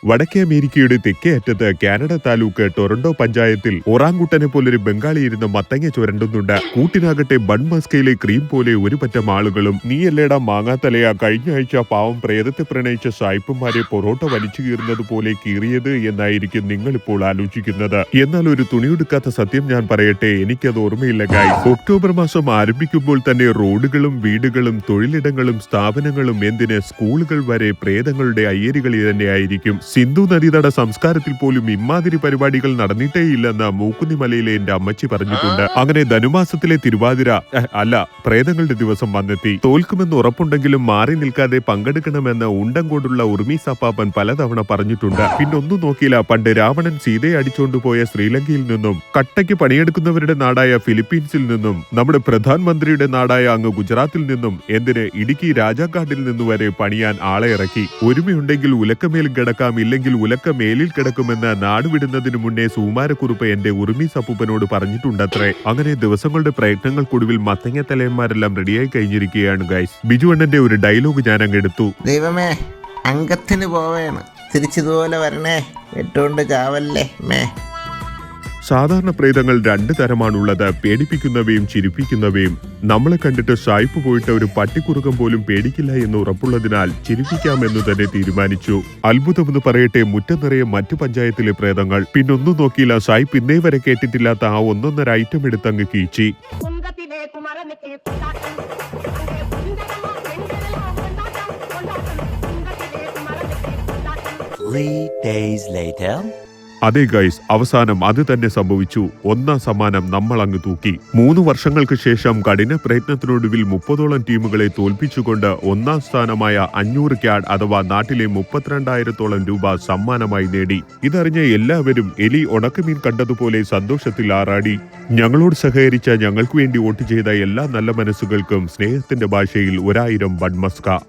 വടക്കേ അമേരിക്കയുടെ തെക്കേ അറ്റത്ത് കാനഡ താലൂക്ക് ടൊറന്റോ പഞ്ചായത്തിൽ ഒറാങ്കുട്ടനെ പോലൊരു ബംഗാളി ഇരുന്ന് മത്തങ്ങ ചുരണ്ടുന്നുണ്ട്. കൂട്ടിനാകട്ടെ ബൺമസ്കയിലെ ക്രീം പോലെ ഒരു പറ്റം ആളുകളും. നീയല്ലേടാ മാങ്ങാത്തലയാ കഴിഞ്ഞ ആഴ്ച പാവം പ്രേതത്തെ പ്രണയിച്ച സായിപ്പന്മാരെ പൊറോട്ട വലിച്ചു കീറുന്നത് പോലെ കീറിയത് എന്നായിരിക്കും നിങ്ങൾ ഇപ്പോൾ ആലോചിക്കുന്നത്. എന്നാൽ ഒരു തുണിയെടുക്കാത്ത സത്യം ഞാൻ പറയട്ടെ, എനിക്കത് ഓർമ്മയില്ല ഗൈസ്. ഒക്ടോബർ മാസം ആരംഭിക്കുമ്പോൾ തന്നെ റോഡുകളും വീടുകളും തൊഴിലിടങ്ങളും സ്ഥാപനങ്ങളും എന്തിന് സ്കൂളുകൾ വരെ പ്രേതങ്ങളുടെ അയ്യരികളിൽ തന്നെയായിരിക്കും. സിന്ധു നദീതട സംസ്കാരത്തിൽ പോലും ഇമാതിരി പരിപാടികൾ നടന്നിട്ടേയില്ലെന്ന് മൂക്കുന്നിമലയിലെ എന്റെ അമ്മച്ചി പറഞ്ഞിട്ടുണ്ട്. അങ്ങനെ ധനുമാസത്തിലെ തിരുവാതിര പ്രേതങ്ങളുടെ ദിവസം വന്നെത്തി. തോൽക്കുമെന്ന് ഉറപ്പുണ്ടെങ്കിലും മാറി നിൽക്കാതെ പങ്കെടുക്കണമെന്ന് ഉണ്ടങ്കോടുള്ള ഉർമീസ് അപ്പാപ്പൻ പലതവണ പറഞ്ഞിട്ടുണ്ട്. പിന്നൊന്നും നോക്കിയില്ല, പണ്ട് രാവണൻ സീതയെ അടിച്ചുകൊണ്ടുപോയ ശ്രീലങ്കയിൽ നിന്നും, കട്ടയ്ക്ക് പണിയെടുക്കുന്നവരുടെ നാടായ ഫിലിപ്പീൻസിൽ നിന്നും, നമ്മുടെ പ്രധാനമന്ത്രിയുടെ നാടായ അങ്ങ് ഗുജറാത്തിൽ നിന്നും, എന്തിന് ഇടുക്കി രാജാക്കാട്ടിൽ നിന്നു വരെ പണിയാൻ ആളെ ഇറക്കി. ഒരുമയുണ്ടെങ്കിൽ ഉലക്കമേലും കിടക്കാം, ഇല്ലെങ്കിൽ ഉലക്ക മേലിൽ കിടക്കുമെന്ന് നാടുവിടുന്നതിന് മുന്നേ സുകുമാരക്കുറുപ്പ് എന്റെ ഉർമീസ് അപ്പൂപ്പനോട് പറഞ്ഞിട്ടുണ്ടത്രേ. അങ്ങനെ ദിവസങ്ങളുടെ പ്രയത്നങ്ങൾക്കൊടുവിൽ മത്തങ്ങ തലയന്മാരെല്ലാം റെഡിയായി കഴിഞ്ഞിരിക്കുകയാണ് ഗൈസ്. ബിജു അണ്ണന്റെ ഒരു ഡയലോഗ് ഞാൻ അങ്ങ് എടുത്തു. ദൈവമേ, അംഗത്തിന് പോവേണ്, തിരിച്ചതുപോലെ വരണേ, വെട്ടുകൊണ്ട് ചാവല്ലേ മേ. സാധാരണ പ്രേതങ്ങൾ രണ്ട് തരമാണുള്ളത്, പേടിപ്പിക്കുന്നവയും ചിരിപ്പിക്കുന്നവയും. നമ്മളെ കണ്ടിട്ട് സായിപ്പ് പോയിട്ട് ഒരു പട്ടിക്കുറുക്കം പോലും പേടിക്കില്ല എന്ന് ഉറപ്പുള്ളതിനാൽ ചിരിപ്പിക്കാമെന്ന് തന്നെ തീരുമാനിച്ചു. അത്ഭുതമെന്ന് പറയട്ടെ, മുറ്റം നിറയെ മറ്റു പഞ്ചായത്തിലെ പ്രേതങ്ങൾ. പിന്നൊന്നും നോക്കിയില്ല, സായിപ്പ് ഇന്നേ വരെ കേട്ടിട്ടില്ലാത്ത ആ ഒന്നൊന്നര ഐറ്റം എടുത്തങ്ങ് കീച്ചി. അതെ ഗൈസ്, അവസാനം അത് തന്നെ സംഭവിച്ചു. ഒന്നാം സമ്മാനം നമ്മൾ അങ്ങ് തൂക്കി. 3 വർഷങ്ങൾക്ക് ശേഷം കഠിന പ്രയത്നത്തിനൊടുവിൽ 30ഓളം ടീമുകളെ തോൽപ്പിച്ചുകൊണ്ട് ഒന്നാം സ്ഥാനമായ 500 ക്യാഡ് അഥവാ നാട്ടിലെ 32,000ഓളം രൂപ സമ്മാനമായി നേടി. ഇതറിഞ്ഞ എല്ലാവരും എലി ഉണക്കമീൻ കണ്ടതുപോലെ സന്തോഷത്തിൽ ആറാടി. ഞങ്ങളോട് സഹകരിച്ച, ഞങ്ങൾക്ക് വേണ്ടി വോട്ട് ചെയ്ത എല്ലാ നല്ല മനസ്സുകൾക്കും സ്നേഹത്തിന്റെ ഭാഷയിൽ 1000 ബൺമസ്ക.